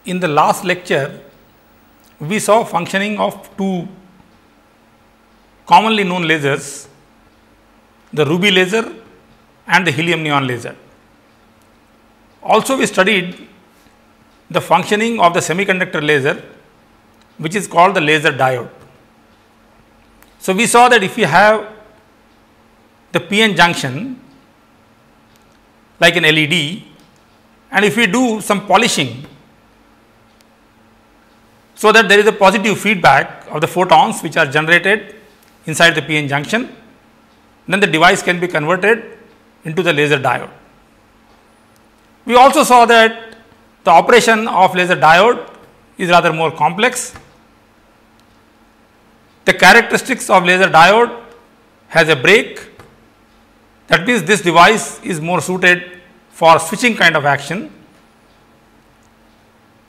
in the last lecture, we saw functioning of two commonly known lasers, the ruby laser and the helium neon laser. Also, we studied the functioning of the semiconductor laser, which is called the laser diode. So, we saw that if you have the PN junction like an LED, and if we do some polishing, so that there is a positive feedback of the photons which are generated inside the PN junction, then the device can be converted into the laser diode. We also saw that the operation of laser diode is rather more complex. The characteristics of laser diode has a break. That means this device is more suited for switching kind of action,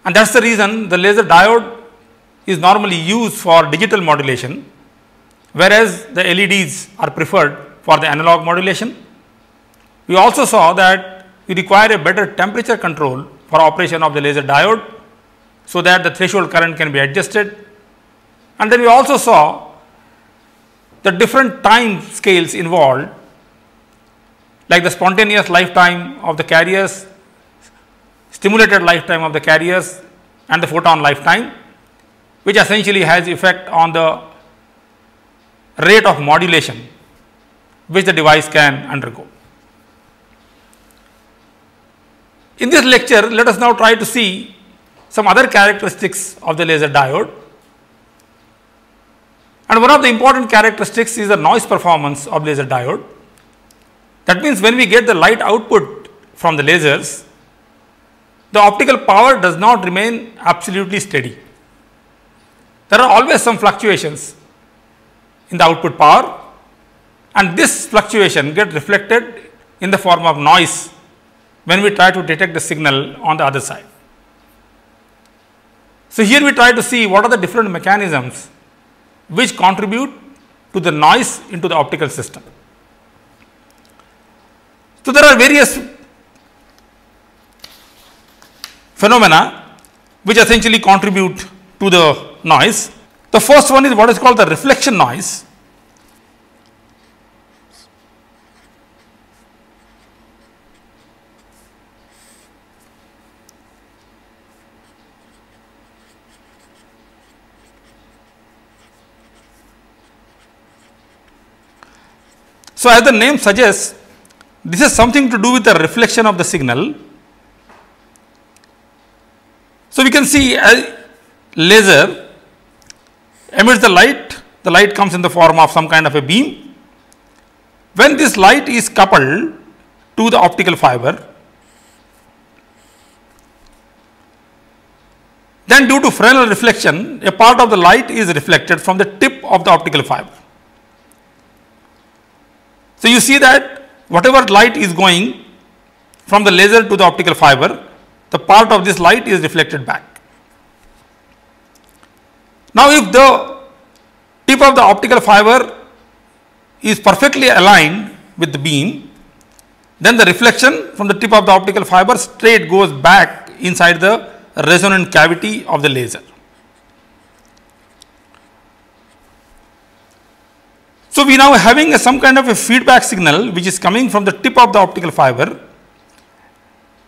and that is the reason the laser diode is normally used for digital modulation, whereas the LEDs are preferred for the analog modulation. We also saw that we require a better temperature control for operation of the laser diode, so that the threshold current can be adjusted. And then we also saw the different time scales involved, like the spontaneous lifetime of the carriers, stimulated lifetime of the carriers, and the photon lifetime, which essentially has effect on the rate of modulation which the device can undergo. In this lecture, let us now try to see some other characteristics of the laser diode. And one of the important characteristics is the noise performance of laser diode. That means, when we get the light output from the lasers, the optical power does not remain absolutely steady. There are always some fluctuations in the output power, and this fluctuation gets reflected in the form of noise when we try to detect the signal on the other side. So, here we try to see what are the different mechanisms which contribute to the noise into the optical system. So, there are various phenomena which essentially contribute to the noise. The first one is what is called the reflection noise. So, as the name suggests, this is something to do with the reflection of the signal. So, we can see a laser emits the light comes in the form of some kind of a beam. When this light is coupled to the optical fiber, then due to Fresnel reflection, a part of the light is reflected from the tip of the optical fiber. So, you see that whatever light is going from the laser to the optical fiber, the part of this light is reflected back. Now, if the tip of the optical fiber is perfectly aligned with the beam, then the reflection from the tip of the optical fiber straight goes back inside the resonant cavity of the laser. So, we now having some kind of a feedback signal which is coming from the tip of the optical fiber,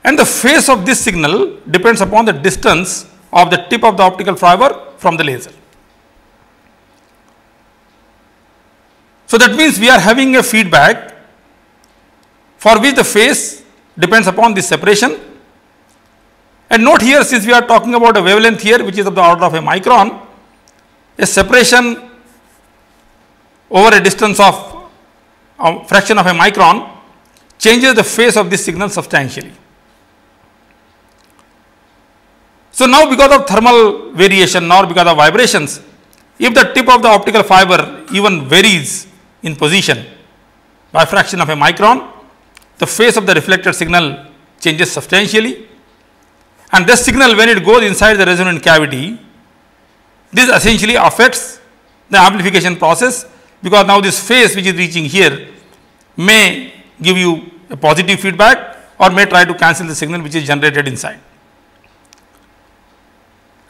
and the phase of this signal depends upon the distance of the tip of the optical fiber from the laser. So, that means we are having a feedback for which the phase depends upon this separation. And note here, since we are talking about a wavelength here which is of the order of a micron, a separation over a distance of a fraction of a micron changes the phase of this signal substantially. So, now because of thermal variation or because of vibrations, if the tip of the optical fiber even varies in position by a fraction of a micron, the phase of the reflected signal changes substantially, and this signal, when it goes inside the resonant cavity, this essentially affects the amplification process, because now this phase which is reaching here may give you a positive feedback or may try to cancel the signal which is generated inside.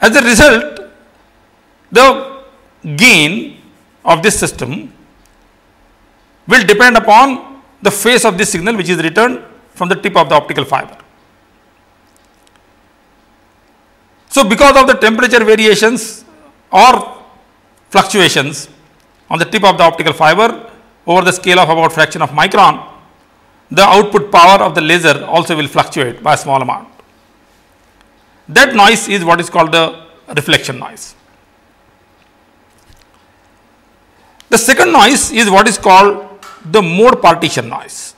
As a result, the gain of this system will depend upon the phase of this signal which is returned from the tip of the optical fiber. So, because of the temperature variations or fluctuations on the tip of the optical fiber over the scale of about fraction of micron, the output power of the laser also will fluctuate by a small amount. That noise is what is called the reflection noise. The second noise is what is called the mode partition noise.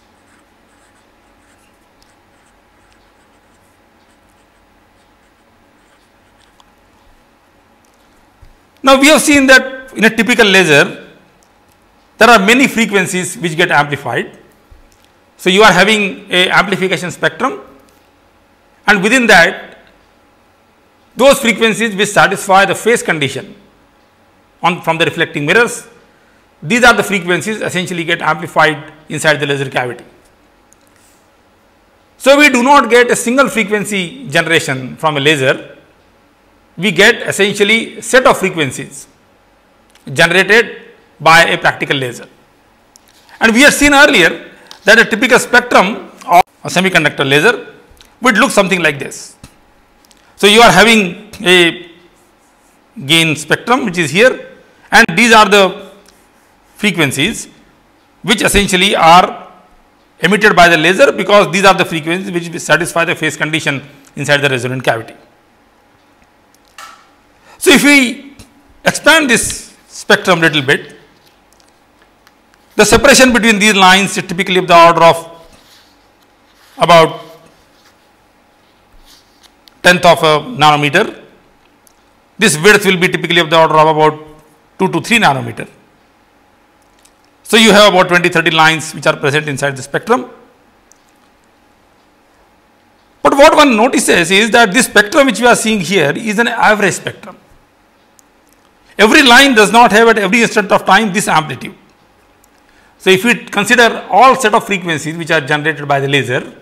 Now, we have seen that in a typical laser, there are many frequencies which get amplified. So, you are having a amplification spectrum, and within that those frequencies which satisfy the phase condition from the reflecting mirrors, these are the frequencies essentially get amplified inside the laser cavity. So, we do not get a single frequency generation from a laser, we get essentially set of frequencies generated by a practical laser. And we have seen earlier that a typical spectrum of a semiconductor laser would look something like this. So, you are having a gain spectrum which is here, and these are the frequencies which essentially are emitted by the laser, because these are the frequencies which satisfy the phase condition inside the resonant cavity. So, if we expand this spectrum little bit, the separation between these lines is typically of the order of about 1/10 of a nanometer. This width will be typically of the order of about 2 to 3 nanometer. So, you have about 20-30 lines which are present inside the spectrum. But what one notices is that this spectrum which we are seeing here is an average spectrum. Every line does not have at every instant of time this amplitude. So, if we consider all set of frequencies which are generated by the laser,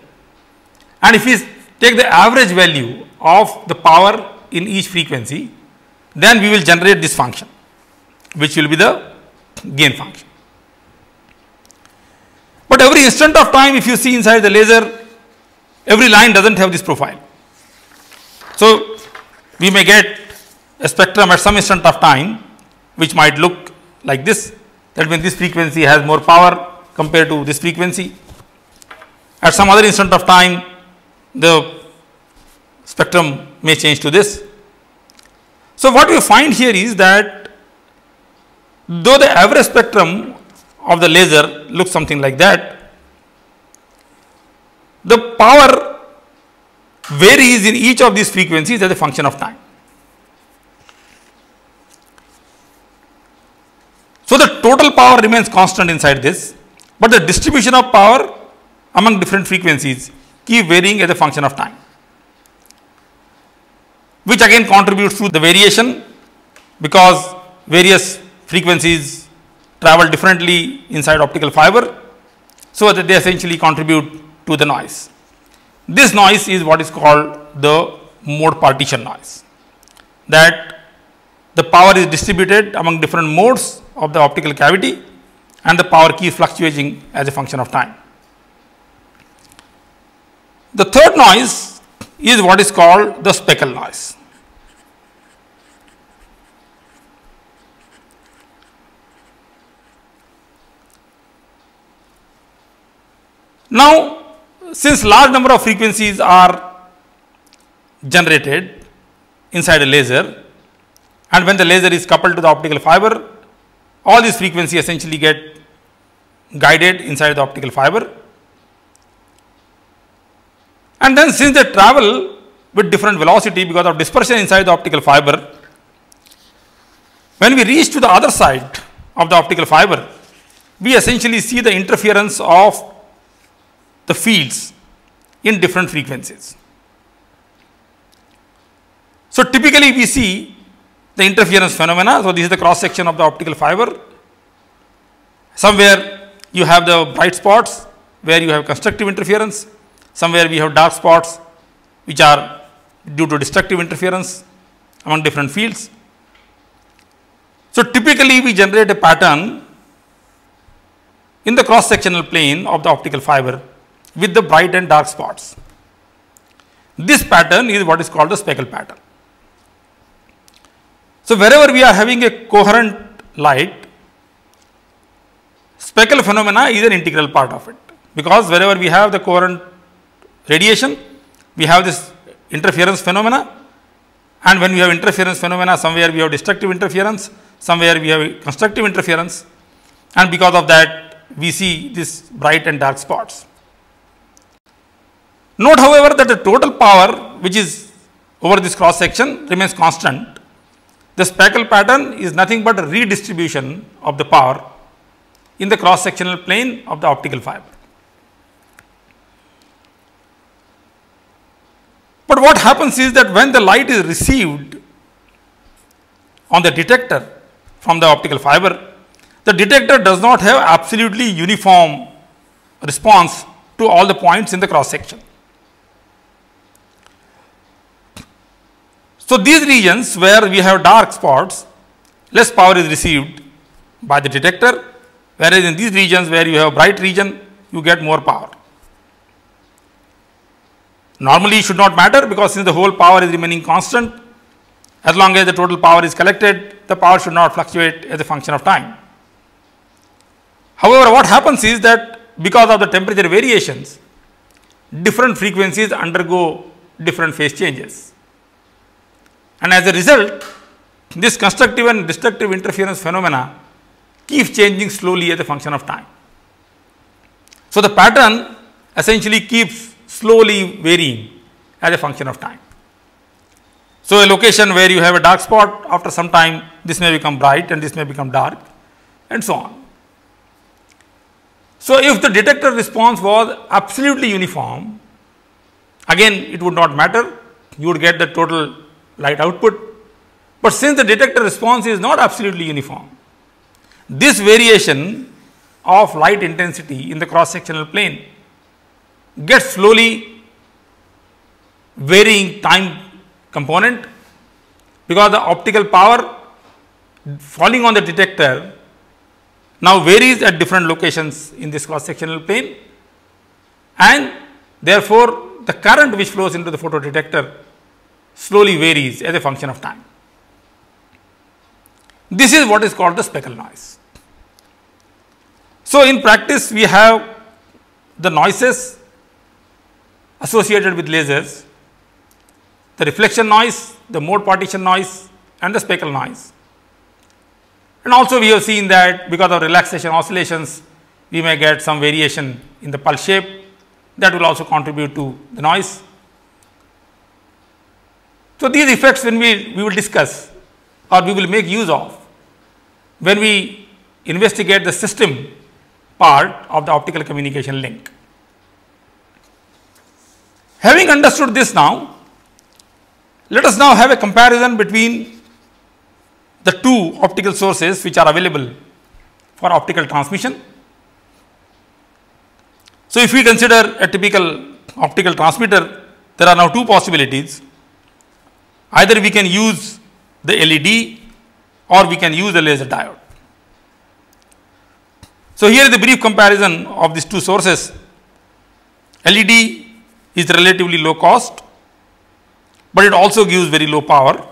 and if we take the average value of the power in each frequency, then we will generate this function which will be the gain function. But every instant of time, if you see inside the laser, every line does not have this profile. So, we may get a spectrum at some instant of time which might look like this, that means this frequency has more power compared to this frequency. At some other instant of time, the spectrum may change to this. So, what we find here is that though the average spectrum of the laser looks something like that, the power varies in each of these frequencies as a function of time. So, the total power remains constant inside this, but the distribution of power among different frequencies keep varying as a function of time, which again contributes to the variation, because various frequencies travel differently inside optical fiber. So, that they essentially contribute to the noise. This noise is what is called the mode partition noise, that the power is distributed among different modes of the optical cavity and the power keeps fluctuating as a function of time. The third noise is what is called the speckle noise. Now, since large number of frequencies are generated inside a laser, and when the laser is coupled to the optical fiber, all these frequencies essentially get guided inside the optical fiber, and then since they travel with different velocity because of dispersion inside the optical fiber, when we reach to the other side of the optical fiber, we essentially see the interference of the fields in different frequencies. So, typically we see the interference phenomena. So, this is the cross section of the optical fiber. Somewhere you have the bright spots where you have constructive interference, somewhere we have dark spots which are due to destructive interference. among different fields. So, typically we generate a pattern in the cross sectional plane of the optical fiber with the bright and dark spots. This pattern is what is called the speckle pattern. So, wherever we are having a coherent light, speckle phenomena is an integral part of it, because wherever we have the coherent radiation, we have this interference phenomena, and when we have interference phenomena, somewhere we have destructive interference, somewhere we have constructive interference, and because of that we see this bright and dark spots. Note, however, that the total power which is over this cross section remains constant. The speckle pattern is nothing but a redistribution of the power in the cross sectional plane of the optical fiber. But what happens is that when the light is received on the detector from the optical fiber, the detector does not have absolutely uniform response to all the points in the cross section. So, these regions where we have dark spots, less power is received by the detector, whereas in these regions where you have bright region, you get more power. Normally it should not matter, because since the whole power is remaining constant, as long as the total power is collected, the power should not fluctuate as a function of time. However, what happens is that because of the temperature variations, different frequencies undergo different phase changes. And as a result, this constructive and destructive interference phenomena keeps changing slowly as a function of time. So, the pattern essentially keeps slowly varying as a function of time. So, a location where you have a dark spot, after some time this may become bright and this may become dark, and so on. So, if the detector response was absolutely uniform, again it would not matter, you would get the total light output. But since the detector response is not absolutely uniform, this variation of light intensity in the cross sectional plane gets slowly varying time component, because the optical power falling on the detector now varies at different locations in this cross sectional plane, and therefore, the current which flows into the photodetector slowly varies as a function of time. This is what is called the speckle noise. So, in practice we have the noises associated with lasers, the reflection noise, the mode partition noise, and the speckle noise. And also we have seen that because of relaxation oscillations, we may get some variation in the pulse shape, that will also contribute to the noise. So, these effects when we will discuss, or we will make use of when we investigate the system part of the optical communication link. Having understood this now, let us now have a comparison between the two optical sources which are available for optical transmission. So, if we consider a typical optical transmitter, there are now two possibilities. Either we can use the LED or we can use the laser diode. So, here is the brief comparison of these two sources. LED is relatively low cost, but it also gives very low power,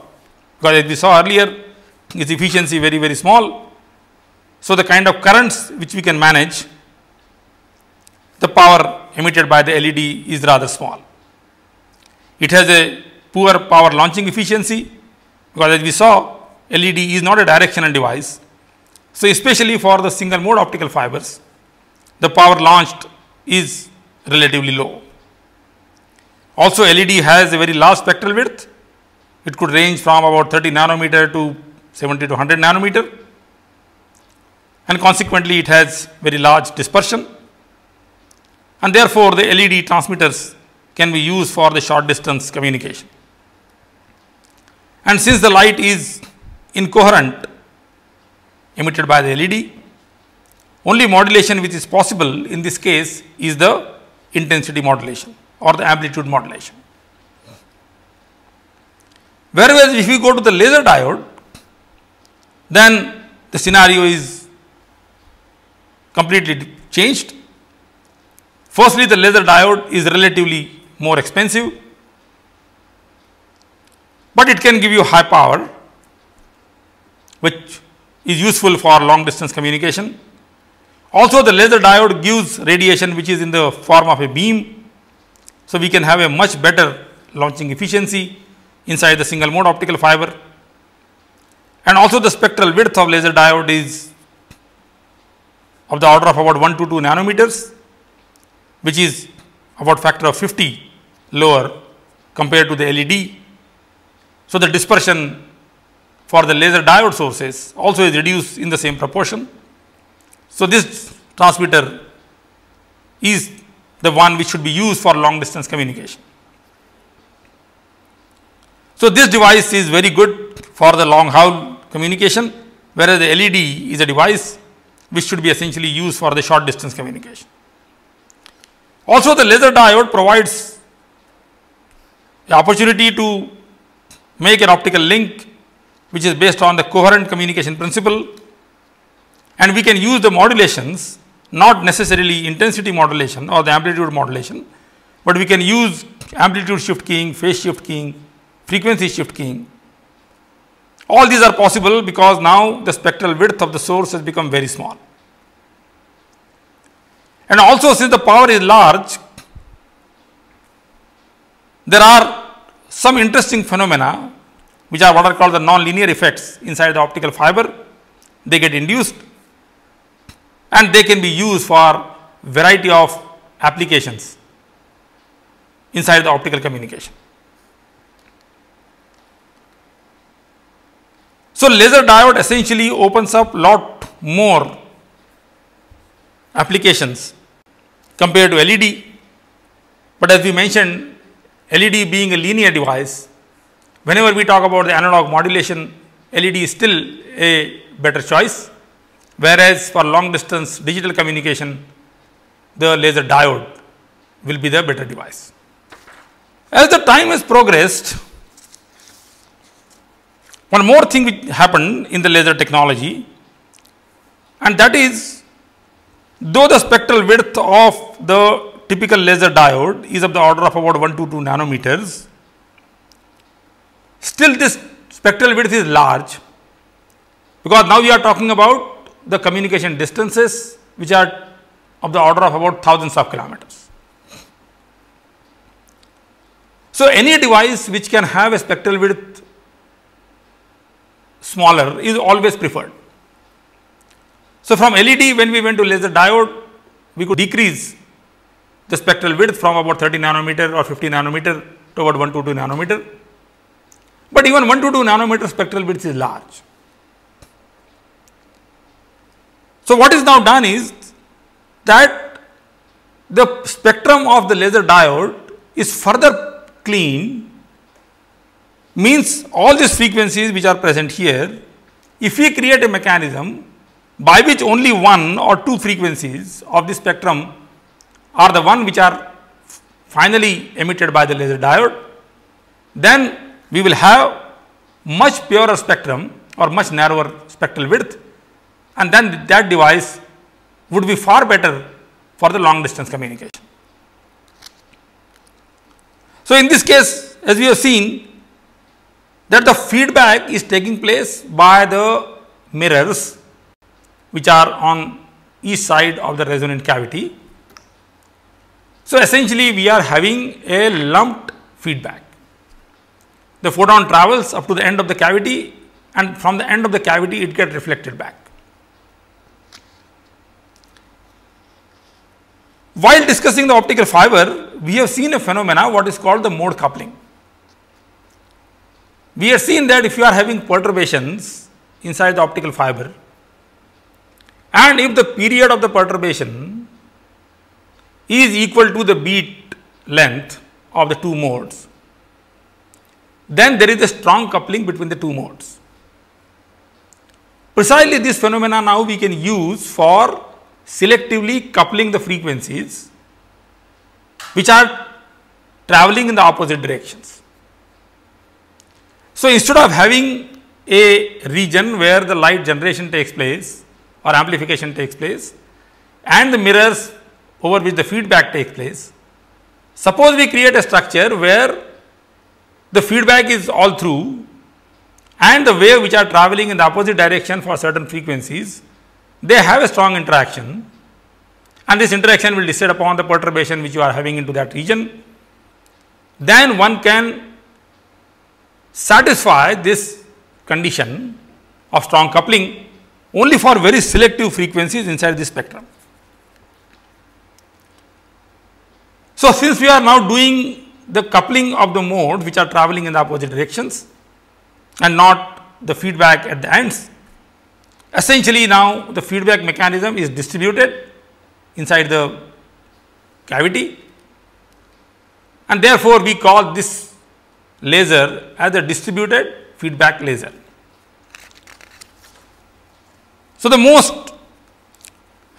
because as we saw earlier, its efficiency very small. So, the kind of currents which we can manage, the power emitted by the LED is rather small. It has a poor power launching efficiency, because as we saw, LED is not a directional device. So, especially for the single mode optical fibers, the power launched is relatively low. Also, LED has a very large spectral width. It could range from about 30 nanometer to 70 to 100 nanometer, and consequently it has very large dispersion, and therefore, the LED transmitters can be used for the short distance communication. And since the light is incoherent emitted by the LED, only modulation which is possible in this case is the intensity modulation or the amplitude modulation. Whereas if you go to the laser diode, then the scenario is completely changed. Firstly, the laser diode is relatively more expensive, but it can give you high power, which is useful for long distance communication. Also, the laser diode gives radiation which is in the form of a beam, so we can have a much better launching efficiency inside the single mode optical fiber. And also the spectral width of laser diode is of the order of about 1 to 2 nanometers, which is about factor of 50 lower compared to the LED. So, the dispersion for the laser diode sources also is reduced in the same proportion. So, this transmitter is the one which should be used for long distance communication. So, this device is very good for the long haul communication, whereas the LED is a device which should be essentially used for the short distance communication. Also, the laser diode provides the opportunity to make an optical link which is based on the coherent communication principle, and we can use the modulations, not necessarily intensity modulation or the amplitude modulation, but we can use amplitude shift keying, phase shift keying, frequency shift keying. All these are possible because now the spectral width of the source has become very small. And also, since the power is large, there are some interesting phenomena which are what are called the non-linear effects inside the optical fiber. They get induced and they can be used for variety of applications inside the optical communication. So, laser diode essentially opens up lot more applications compared to LED, but as we mentioned, LED being a linear device, whenever we talk about the analog modulation, LED is still a better choice, whereas for long distance digital communication, the laser diode will be the better device. As the time has progressed, one more thing which happened in the laser technology, and that is, though the spectral width of the typical laser diode is of the order of about 1 to 2 nanometers, still this spectral width is large, because now we are talking about the communication distances which are of the order of about thousands of kilometers. So, any device which can have a spectral width smaller is always preferred. So, from LED, when we went to laser diode, we could decrease the spectral width from about 30 nanometer or 50 nanometer to about 1 to 2 nanometer. But even 1 to 2 nanometer spectral width is large. So, what is now done is that the spectrum of the laser diode is further cleaned, means all these frequencies which are present here, if we create a mechanism by which only 1 or 2 frequencies of the spectrum are the one which are finally emitted by the laser diode, then we will have much purer spectrum or much narrower spectral width, and then that device would be far better for the long distance communication. So, in this case, as we have seen that the feedback is taking place by the mirrors which are on each side of the resonant cavity. So, essentially we are having a lumped feedback. The photon travels up to the end of the cavity, and from the end of the cavity it gets reflected back. While discussing the optical fiber, we have seen a phenomena what is called the mode coupling. We have seen that if you are having perturbations inside the optical fiber, and if the period of the perturbation is equal to the beat length of the two modes, then there is a strong coupling between the two modes. Precisely this phenomena now we can use for selectively coupling the frequencies which are traveling in the opposite directions. So, instead of having a region where the light generation takes place or amplification takes place and the mirrors over which the feedback takes place, suppose we create a structure where the feedback is all through and the wave which are traveling in the opposite direction for certain frequencies, they have a strong interaction, and this interaction will decide upon the perturbation which you are having into that region. Then one can satisfy this condition of strong coupling only for very selective frequencies inside the spectrum. So, since we are now doing the coupling of the modes which are traveling in the opposite directions and not the feedback at the ends, essentially now the feedback mechanism is distributed inside the cavity, and therefore, we call this laser as a distributed feedback laser. So, the most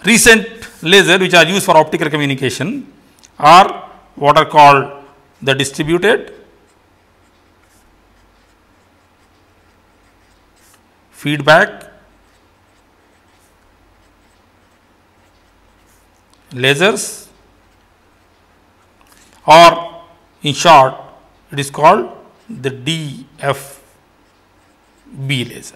recent lasers which are used for optical communication are what are called the distributed feedback lasers, or in short it is called the DFB laser.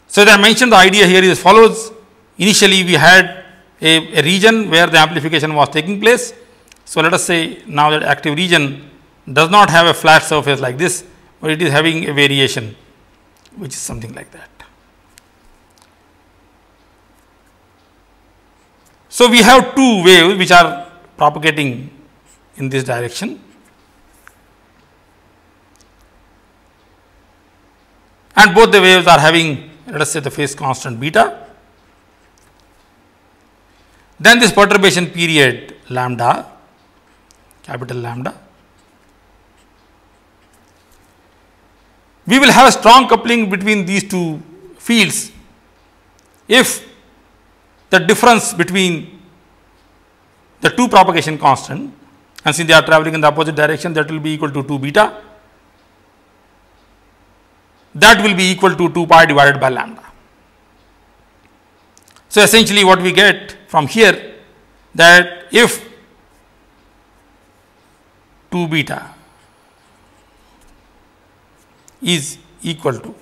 So, as I mentioned, the idea here is as follows. Initially, we had a region where the amplification was taking place. So, let us say now that active region does not have a flat surface like this, but it is having a variation which is something like that. So, we have two waves which are propagating in this direction, and both the waves are having, let us say, the phase constant beta. Then this perturbation period lambda, capital lambda. We will have a strong coupling between these two fields if the difference between the two propagation constant, and since they are traveling in the opposite direction, that will be equal to 2 beta, that will be equal to 2 pi divided by lambda. So, essentially what we get from here, that if 2 beta is equal to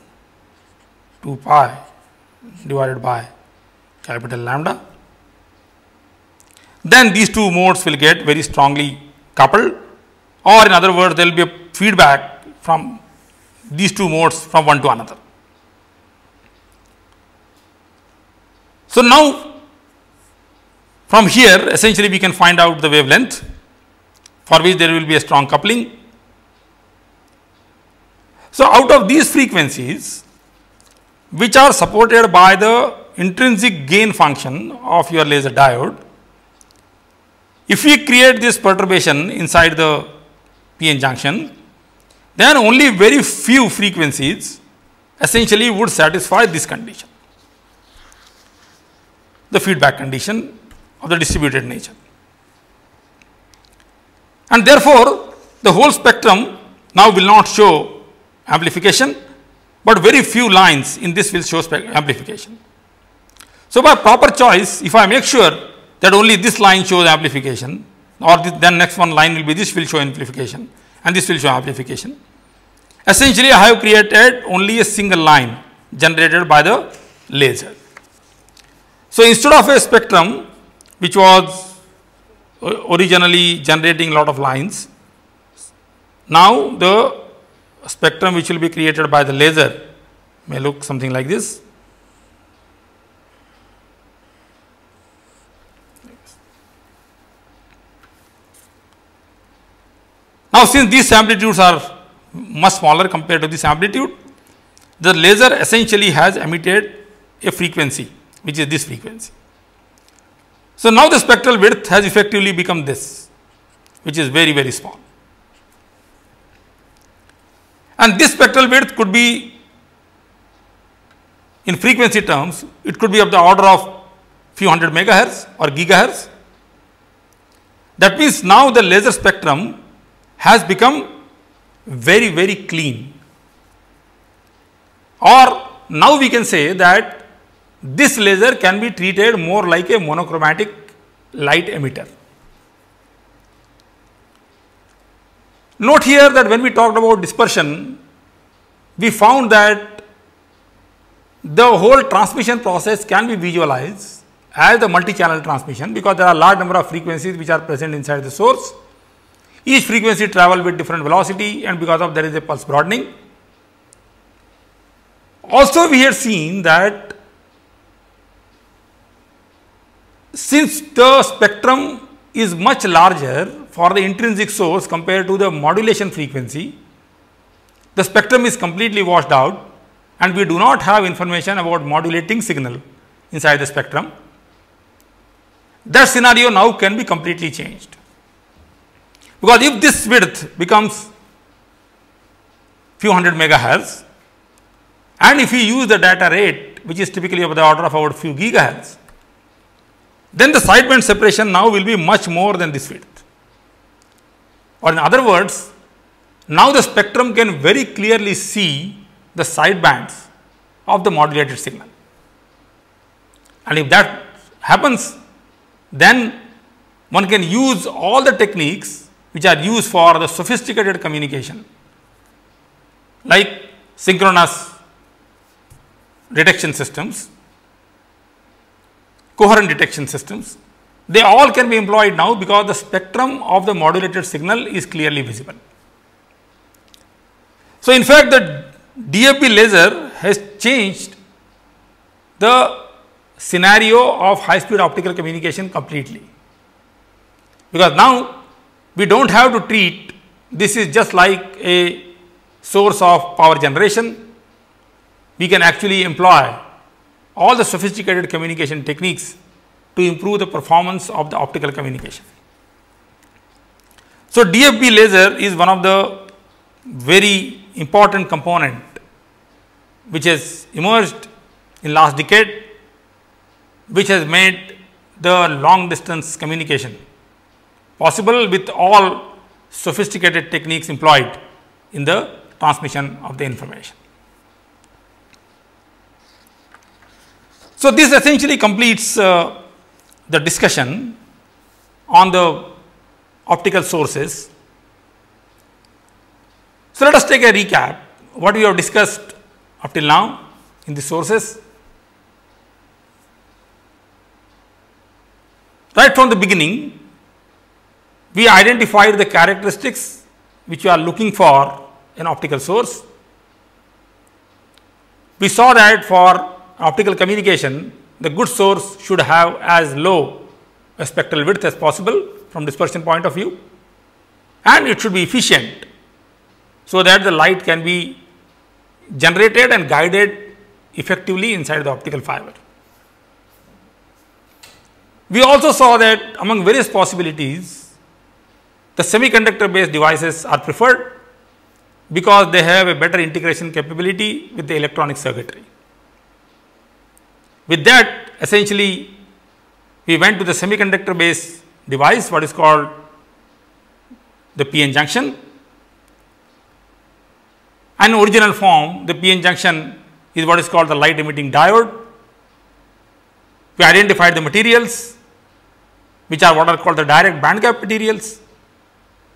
2 pi divided by capital lambda, then these two modes will get very strongly coupled, or in other words, there will be a feedback from these two modes from one to another. So, now from here essentially we can find out the wavelength for which there will be a strong coupling. So, out of these frequencies which are supported by the intrinsic gain function of your laser diode, if we create this perturbation inside the PN junction, then only very few frequencies essentially would satisfy this condition, the feedback condition of the distributed nature. And therefore, the whole spectrum now will not show amplification, but very few lines in this will show amplification. So, by proper choice, if I make sure that only this line shows amplification, or then next one line will be this will show amplification and this will show amplification. Essentially, I have created only a single line generated by the laser. So, instead of a spectrum which was originally generating a lot of lines, now the spectrum which will be created by the laser may look something like this. Now, since these amplitudes are much smaller compared to this amplitude, the laser essentially has emitted a frequency which is this frequency. So, now the spectral width has effectively become this, which is very, very small. And this spectral width could be, in frequency terms, it could be of the order of few hundred megahertz or gigahertz, That means now the laser spectrum has become very, very clean, or now we can say that this laser can be treated more like a monochromatic light emitter. Note here that when we talked about dispersion, we found that the whole transmission process can be visualized as the multi-channel transmission, because there are large number of frequencies which are present inside the source. Each frequency travel with different velocity, and because of there is a pulse broadening. Also we had seen that since the spectrum is much larger for the intrinsic source compared to the modulation frequency, the spectrum is completely washed out and we do not have information about modulating signal inside the spectrum. That scenario now can be completely changed, because if this width becomes few hundred megahertz, and if we use the data rate which is typically of the order of about few gigahertz, then the sideband separation now will be much more than this width. Or in other words, now the spectrum can very clearly see the sidebands of the modulated signal. And if that happens, then one can use all the techniques which are used for the sophisticated communication, like synchronous detection systems, coherent detection systems. They all can be employed now because the spectrum of the modulated signal is clearly visible. So, in fact, the DFB laser has changed the scenario of high speed optical communication completely, because now we do not have to treat this is just like a source of power generation. We can actually employ all the sophisticated communication techniques to improve the performance of the optical communication. So, DFB laser is one of the very important component which has emerged in last decade, which has made the long distance communication possible with all sophisticated techniques employed in the transmission of the information. So, this essentially completes the discussion on the optical sources. So, let us take a recap what we have discussed up till now in the sources. Right from the beginning, we identified the characteristics which you are looking for in optical source. We saw that for optical communication, the good source should have as low a spectral width as possible from dispersion point of view, and it should be efficient, so that the light can be generated and guided effectively inside the optical fiber. We also saw that among various possibilities, the semiconductor based devices are preferred because they have a better integration capability with the electronic circuitry. With that, essentially we went to the semiconductor based device, what is called the PN junction. And in original form, the PN junction is what is called the light emitting diode. We identified the materials which are what are called the direct band gap materials.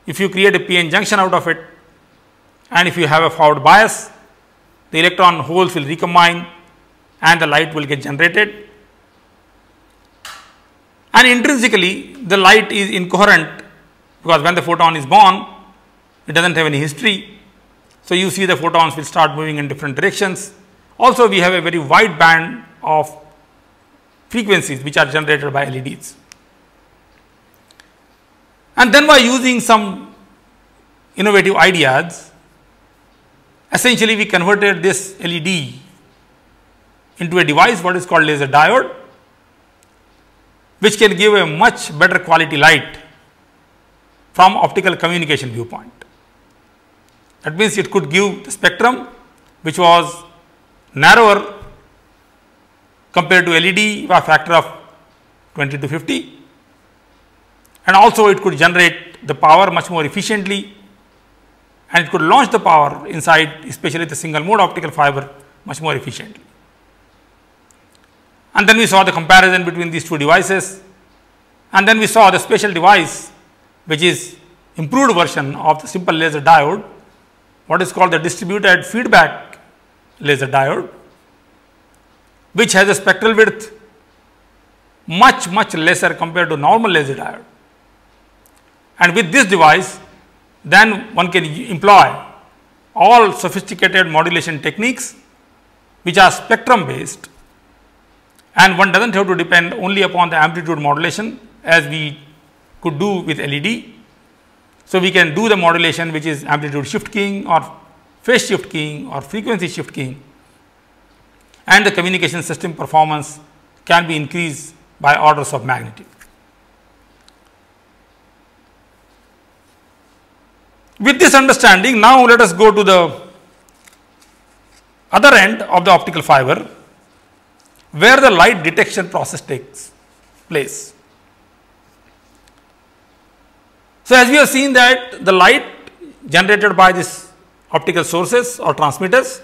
If you create a PN junction out of it, and if you have a forward bias, the electron holes will recombine and the light will get generated. And intrinsically, the light is incoherent, because when the photon is born, it does not have any history. So, you see the photons will start moving in different directions. Also, we have a very wide band of frequencies which are generated by LEDs. And then by using some innovative ideas, essentially we converted this LED into a device what is called laser diode, which can give a much better quality light from optical communication viewpoint. That means it could give the spectrum which was narrower compared to LED by a factor of 20 to 50, and also it could generate the power much more efficiently, and it could launch the power inside, especially the single mode optical fiber, much more efficiently. And then we saw the comparison between these two devices, and then we saw the special device which is improved version of the simple laser diode, what is called the distributed feedback laser diode, which has a spectral width much lesser compared to normal laser diode. And with this device, then one can employ all sophisticated modulation techniques which are spectrum based, and one does not have to depend only upon the amplitude modulation as we could do with LED. So, we can do the modulation which is amplitude shift keying or phase shift keying or frequency shift keying, and the communication system performance can be increased by orders of magnitude. With this understanding, now let us go to the other end of the optical fiber, where the light detection process takes place. So, as we have seen that the light generated by these optical sources or transmitters,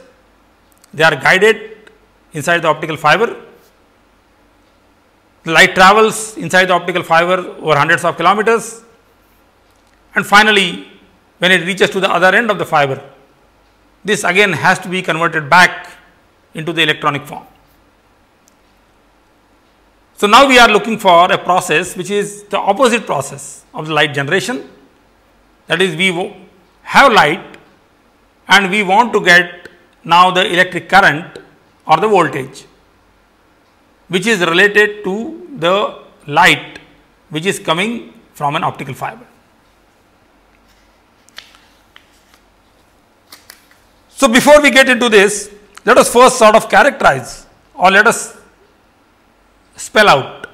they are guided inside the optical fiber. The light travels inside the optical fiber over hundreds of kilometers, and finally, when it reaches to the other end of the fiber, this again has to be converted back into the electronic form. So, now we are looking for a process which is the opposite process of the light generation, that is, we have light and we want to get now the electric current or the voltage which is related to the light which is coming from an optical fiber. So, before we get into this, let us first sort of characterize, or let us spell out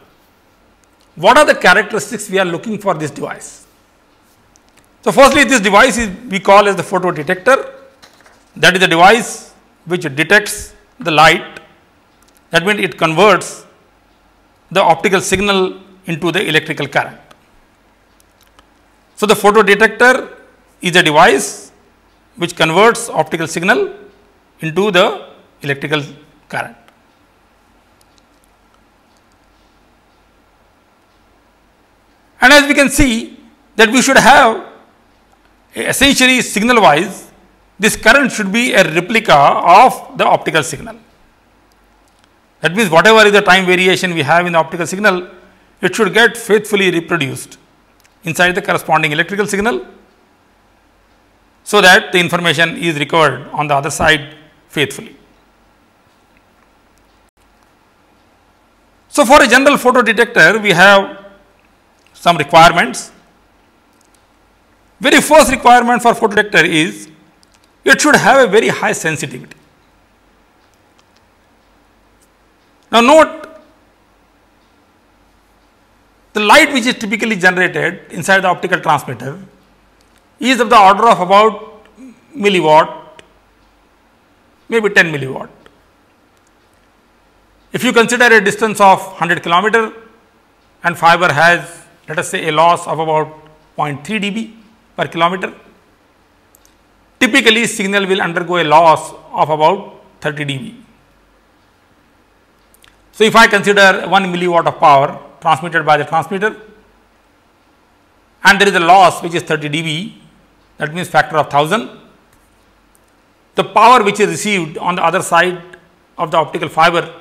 what are the characteristics we are looking for this device. So, firstly, this device is we call as the photo detector, that is the device which detects the light, that means it converts the optical signal into the electrical current. So, the photo detector is a device which converts optical signal into the electrical current. And as we can see that we should have essentially signal wise, this current should be a replica of the optical signal. That means, whatever is the time variation we have in the optical signal, it should get faithfully reproduced inside the corresponding electrical signal, so that the information is recovered on the other side faithfully. So, for a general photo detector, we have some requirements. Very first requirement for photo detector is it should have a very high sensitivity. Now, note the light which is typically generated inside the optical transmitter is of the order of about milliwatt, maybe 10 milliwatt. If you consider a distance of 100 kilometer and fiber has, let us say, a loss of about 0.3 dB per kilometer, typically signal will undergo a loss of about 30 dB. So, if I consider 1 milliwatt of power transmitted by the transmitter and there is a loss which is 30 dB, that means factor of 1000, the power which is received on the other side of the optical fiber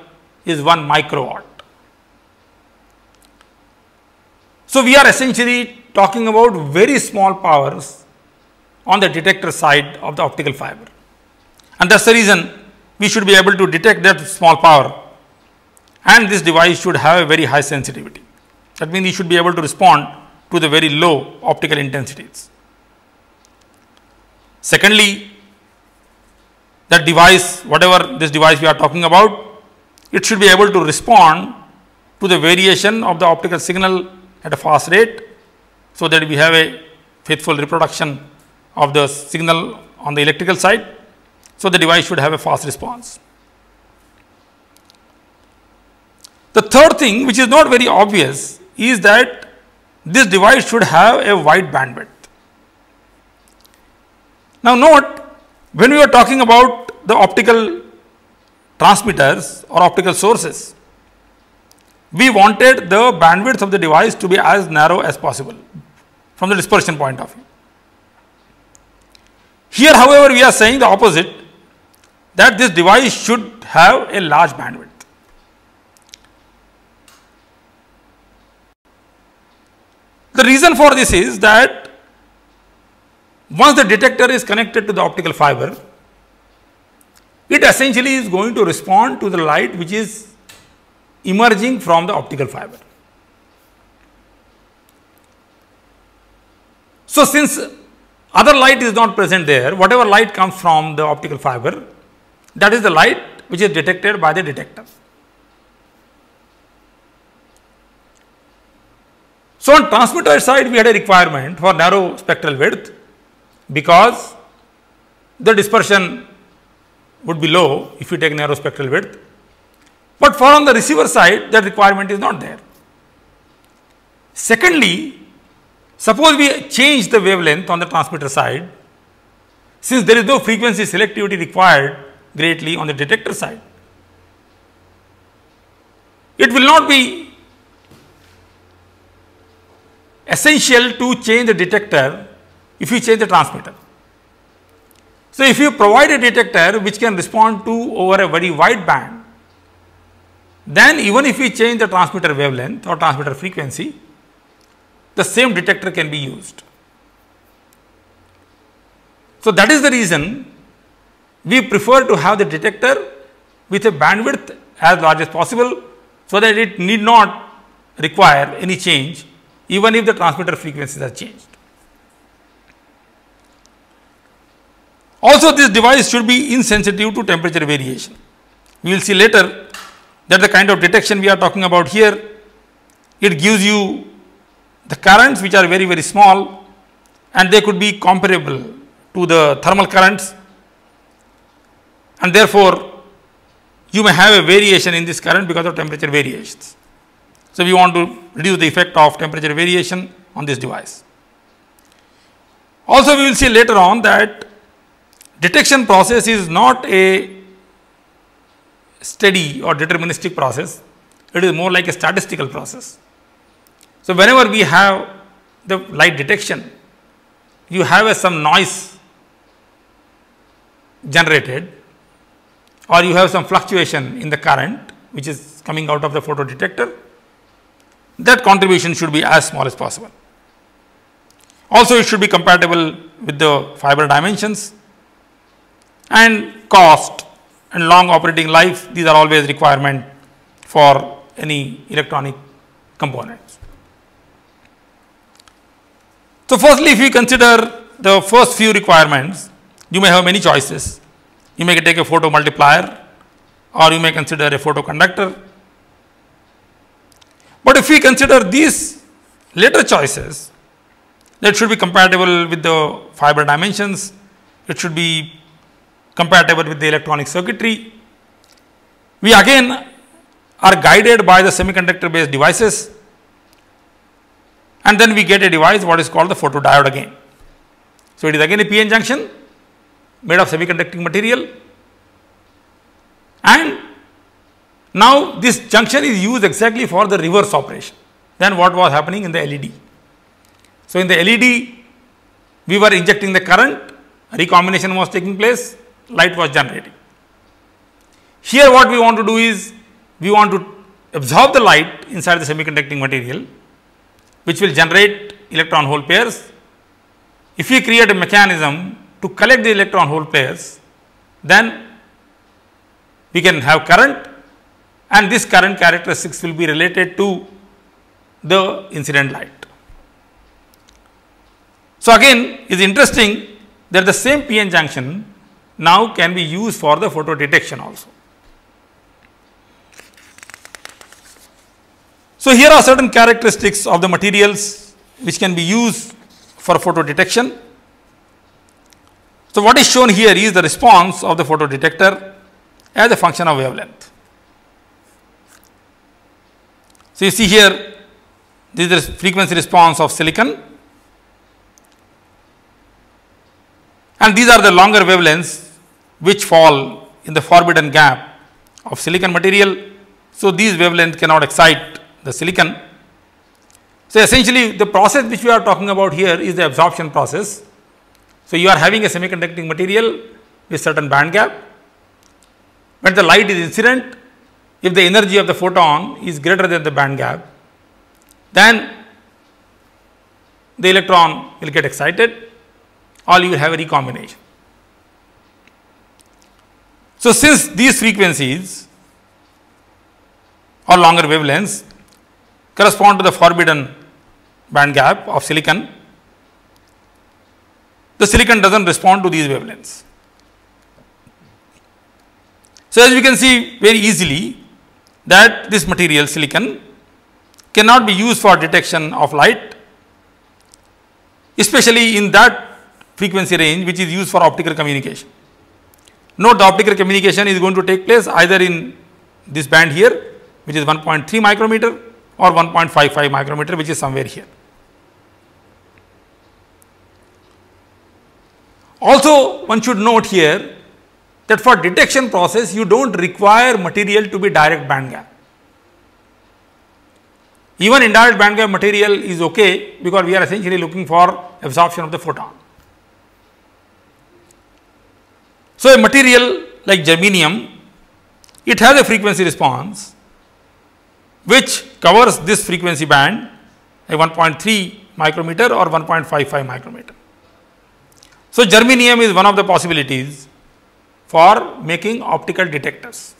is 1 microwatt. So, we are essentially talking about very small powers on the detector side of the optical fiber, and that is the reason we should be able to detect that small power, and this device should have a very high sensitivity. That means, we should be able to respond to the very low optical intensities. Secondly, that device, whatever this device we are talking about, it should be able to respond to the variation of the optical signal at a fast rate, so that we have a faithful reproduction of the signal on the electrical side. So, the device should have a fast response. The third thing, which is not very obvious, is that this device should have a wide bandwidth. Now note, when we are talking about the optical transmitters or optical sources, we wanted the bandwidth of the device to be as narrow as possible from the dispersion point of view. Here, however, we are saying the opposite, that this device should have a large bandwidth. The reason for this is that once the detector is connected to the optical fiber, it essentially is going to respond to the light which is emerging from the optical fiber. So, since other light is not present there, whatever light comes from the optical fiber, that is the light which is detected by the detector. So, on transmitter side we had a requirement for narrow spectral width, because the dispersion would be low if you take narrow spectral width, but for on the receiver side that requirement is not there. Secondly, suppose we change the wavelength on the transmitter side, since there is no frequency selectivity required greatly on the detector side, it will not be essential to change the detector if you change the transmitter. So, if you provide a detector which can respond to over a very wide band, then even if we change the transmitter wavelength or transmitter frequency, the same detector can be used. So, that is the reason we prefer to have the detector with a bandwidth as large as possible, so that it need not require any change even if the transmitter frequencies are changed. Also, this device should be insensitive to temperature variation. We will see later that the kind of detection we are talking about here, it gives you the currents which are very, very small, and they could be comparable to the thermal currents, and therefore, you may have a variation in this current because of temperature variations. So, we want to reduce the effect of temperature variation on this device. Also, we will see later on that detection process is not a steady or deterministic process, it is more like a statistical process. So, whenever we have the light detection, you have some noise generated, or you have some fluctuation in the current which is coming out of the photodetector. That contribution should be as small as possible. Also, it should be compatible with the fiber dimensions, and cost and long operating life, these are always requirement for any electronic components. So, firstly, if you consider the first few requirements, you may have many choices. You may take a photo multiplier, or you may consider a photoconductor. But if we consider these later choices, that should be compatible with the fiber dimensions, it should be compatible with the electronic circuitry. We again are guided by the semiconductor based devices, and then we get a device what is called the photodiode again. So, it is again a PN junction made of semiconducting material, and now this junction is used exactly for the reverse operation than what was happening in the LED. So, in the LED we were injecting the current, recombination was taking place, light was generating. Here what we want to do is, we want to absorb the light inside the semiconducting material, which will generate electron hole pairs. If we create a mechanism to collect the electron hole pairs, then we can have current, and this current characteristics will be related to the incident light. So, again it is interesting that the same PN junction now can be used for the photo detection also. So, here are certain characteristics of the materials which can be used for photo detection. So, what is shown here is the response of the photo detector as a function of wavelength. So, you see here This is the frequency response of silicon, and these are the longer wavelengths which fall in the forbidden gap of silicon material. So, these wavelengths cannot excite the silicon. So, essentially the process which we are talking about here is the absorption process. So, you are having a semiconducting material with certain band gap. When the light is incident, if the energy of the photon is greater than the band gap, then the electron will get excited, or you will have a recombination. So, since these frequencies or longer wavelengths correspond to the forbidden band gap of silicon, the silicon does not respond to these wavelengths. So, as we can see very easily that this material silicon cannot be used for detection of light, especially in that frequency range which is used for optical communication. Note, the optical communication is going to take place either in this band here, which is 1.3 micrometer, or 1.55 micrometer, which is somewhere here. Also, one should note here that for detection process you do not require material to be direct band gap. Even indirect band gap material is okay, because we are essentially looking for absorption of the photon. So, a material like germanium, it has a frequency response which covers this frequency band, a 1.3 micrometer or 1.55 micrometer. So, germanium is one of the possibilities for making optical detectors.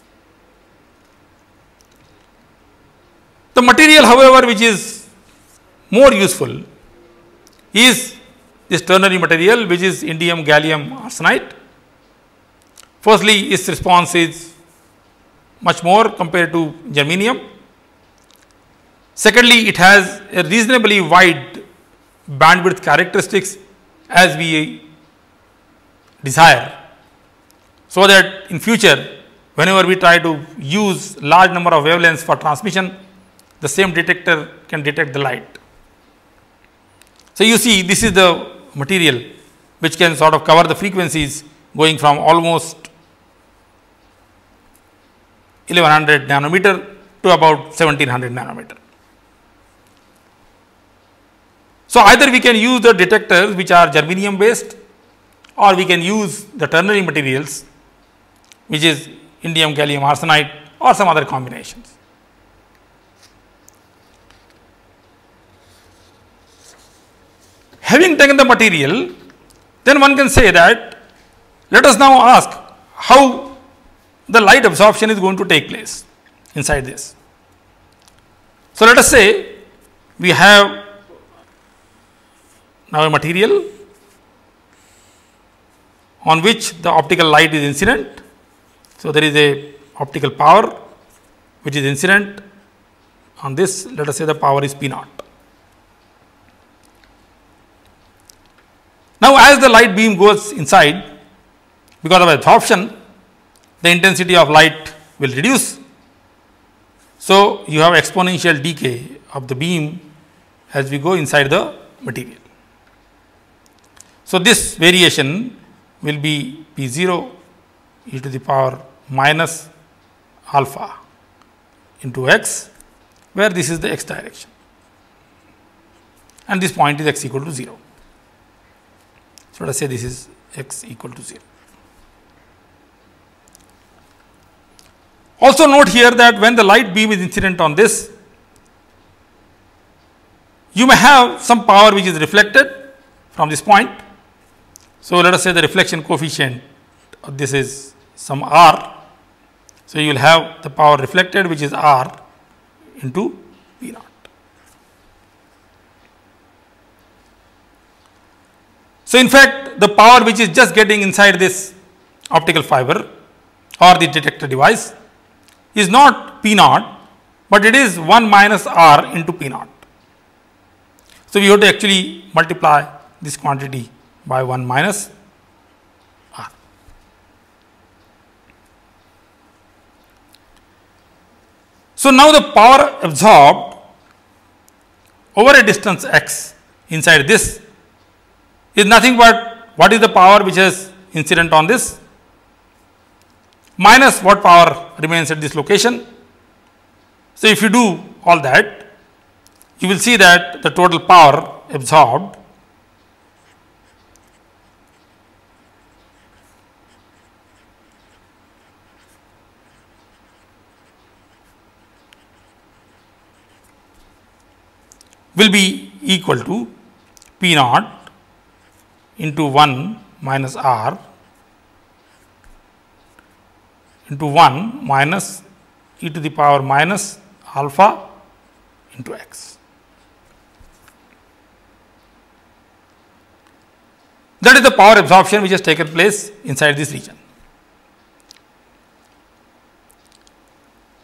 The material, however, which is more useful is this ternary material, which is indium gallium arsenide. Firstly, its response is much more compared to germanium. Secondly, it has a reasonably wide bandwidth characteristics as we desire, so that in future whenever we try to use large number of wavelengths for transmission, the same detector can detect the light. So, you see this is the material which can sort of cover the frequencies going from almost 1100 nanometer to about 1700 nanometer. So, either we can use the detectors which are germanium based, or we can use the ternary materials which is indium gallium arsenide or some other combinations. Having taken the material, then one can say that let us now ask how the light absorption is going to take place inside this. So, let us say we have now a material on which the optical light is incident. So, there is a optical power which is incident on this, let us say the power is P naught. Now, as the light beam goes inside, because of absorption, the intensity of light will reduce. So, you have exponential decay of the beam as we go inside the material. So, this variation will be P0 e to the power minus alpha into x, where this is the x direction and this point is x equal to 0. So, let us say this is x equal to 0. Also note here that when the light beam is incident on this, you may have some power which is reflected from this point. So, let us say the reflection coefficient of this is some r. So, you will have the power reflected which is r into P naught. So, in fact, the power which is just getting inside this optical fiber or the detector device is not P naught, but it is 1 minus r into P naught. So, we have to actually multiply this quantity by 1 minus r. So, now the power absorbed over a distance x inside this is nothing but what is the power which is incident on this minus what power remains at this location. So, if you do all that, you will see that the total power absorbed will be equal to P naught into 1 minus R into 1 minus e to the power minus alpha into x. That is the power absorption which has taken place inside this region.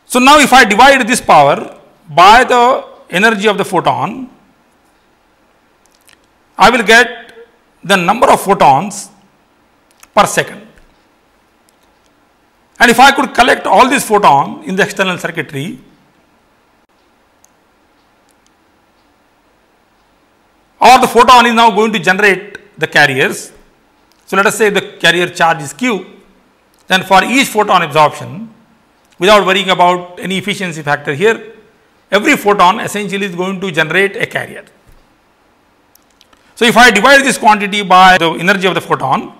So, now if I divide this power by the energy of the photon, I will get the number of photons per second. And if I could collect all these photons in the external circuitry, or the photon is now going to generate the carriers. So, let us say the carrier charge is Q, then for each photon absorption, without worrying about any efficiency factor here, every photon essentially is going to generate a carrier. So, if I divide this quantity by the energy of the photon,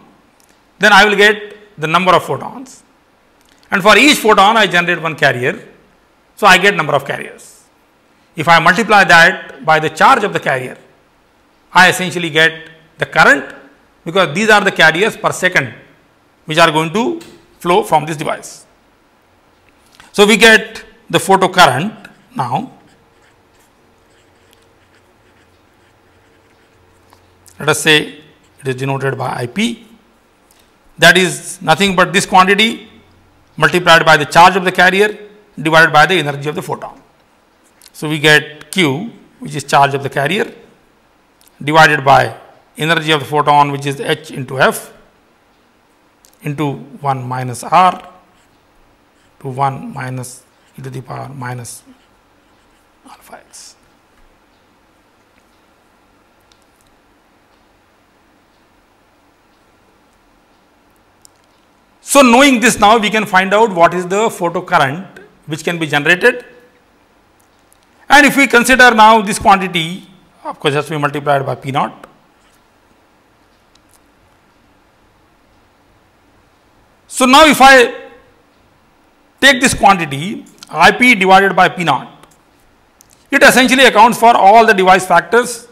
then I will get the number of photons, and for each photon I generate one carrier. So, I get number of carriers. If I multiply that by the charge of the carrier, I essentially get the current, because these are the carriers per second which are going to flow from this device. So, we get the photo current now. Let us say it is denoted by IP, that is nothing but this quantity multiplied by the charge of the carrier divided by the energy of the photon. So, we get Q, which is charge of the carrier, divided by energy of the photon, which is H into F, into 1 minus R to 1 minus e to the power minus alpha x. So, knowing this, now we can find out what is the photo current which can be generated, and if we consider now this quantity, of course, has to be multiplied by P naught. So, now if I take this quantity IP divided by P naught, it essentially accounts for all the device factors,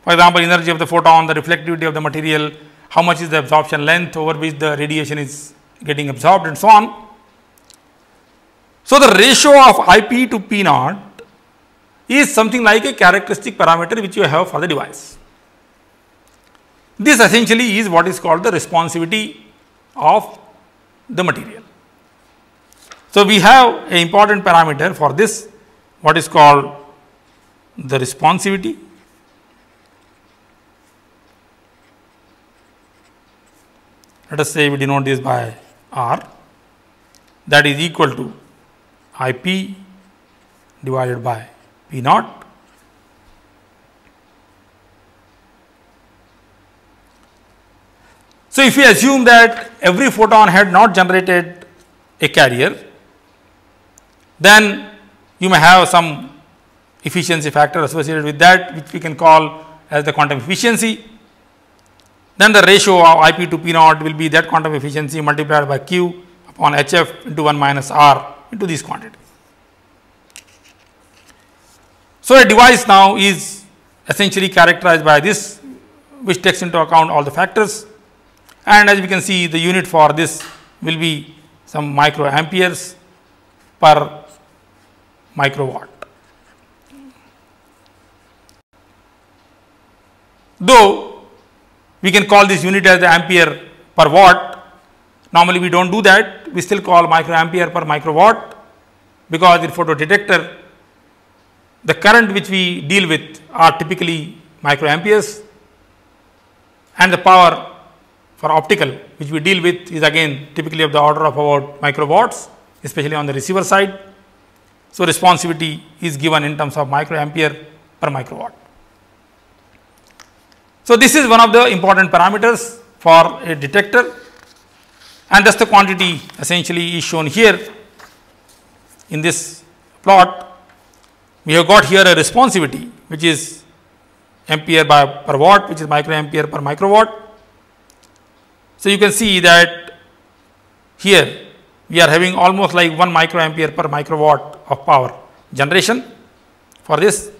for example, energy of the photon, the reflectivity of the material, how much is the absorption length over which the radiation is getting absorbed, and so on. So, the ratio of IP to P naught is something like a characteristic parameter which you have for the device. This essentially is what is called the responsivity of the material. So, we have an important parameter for this, what is called the responsivity. Let us say we denote this by R, that is equal to IP divided by P naught. So, if we assume that every photon had not generated a carrier, then you may have some efficiency factor associated with that, which we can call as the quantum efficiency. Then the ratio of IP to P naught will be that quantum efficiency multiplied by Q upon HF into 1 minus R into this quantity. So, a device now is essentially characterized by this, which takes into account all the factors, and as we can see, the unit for this will be some microamperes per microwatt. Though we can call this unit as the ampere per watt, normally we do not do that, we still call microampere per microwatt, because in photodetector the current which we deal with are typically microamperes, and the power for optical which we deal with is again typically of the order of about microwatts, especially on the receiver side. So, responsivity is given in terms of microampere per microwatt. So, this is one of the important parameters for a detector, and thus the quantity essentially is shown here in this plot. We have got here a responsivity which is ampere per watt, which is microampere per microwatt. So, you can see that here we are having almost like 1 microampere per microwatt of power generation for this.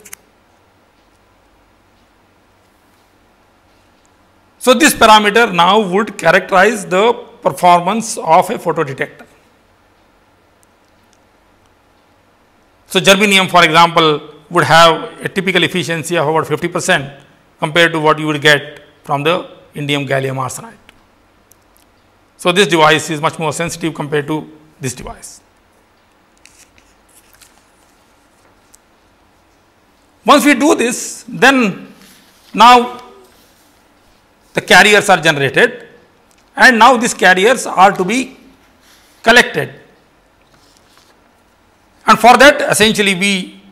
So, this parameter now would characterize the performance of a photodetector. So, germanium for example would have a typical efficiency of about 50% compared to what you would get from the indium gallium arsenide. So, this device is much more sensitive compared to this device. Once we do this, then now the carriers are generated, and now these carriers are to be collected, and for that essentially we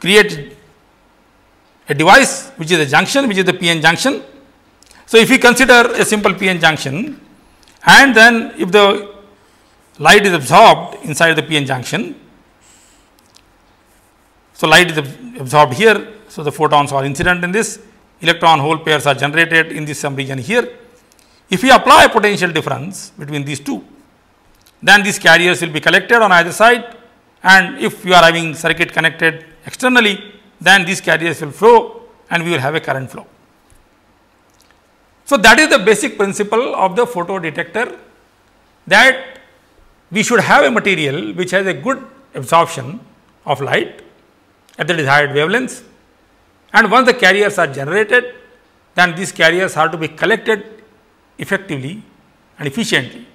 create a device which is a junction, which is the PN junction. So, if we consider a simple PN junction, and then if the light is absorbed inside the PN junction, so light is absorbed here, so the photons are incident in this, electron hole pairs are generated in this some region here. If we apply a potential difference between these two, then these carriers will be collected on either side, and if you are having circuit connected externally, then these carriers will flow and we will have a current flow. So, that is the basic principle of the photodetector, that we should have a material which has a good absorption of light at the desired wavelengths, and once the carriers are generated, then these carriers are to be collected effectively and efficiently,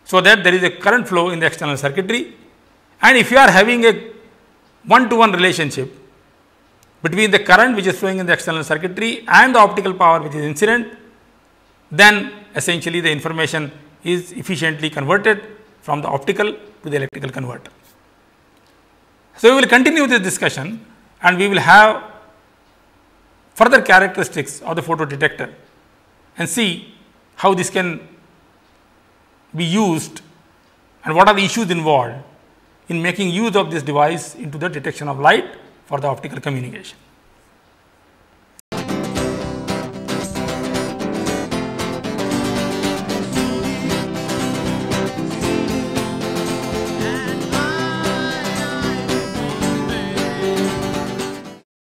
so that there is a current flow in the external circuitry. And if you are having a one-to-one relationship between the current which is flowing in the external circuitry and the optical power which is incident, then essentially the information is efficiently converted from the optical to the electrical converter. So, we will continue this discussion and we will have further characteristics of the photodetector and see how this can be used and what are the issues involved in making use of this device into the detection of light for the optical communication.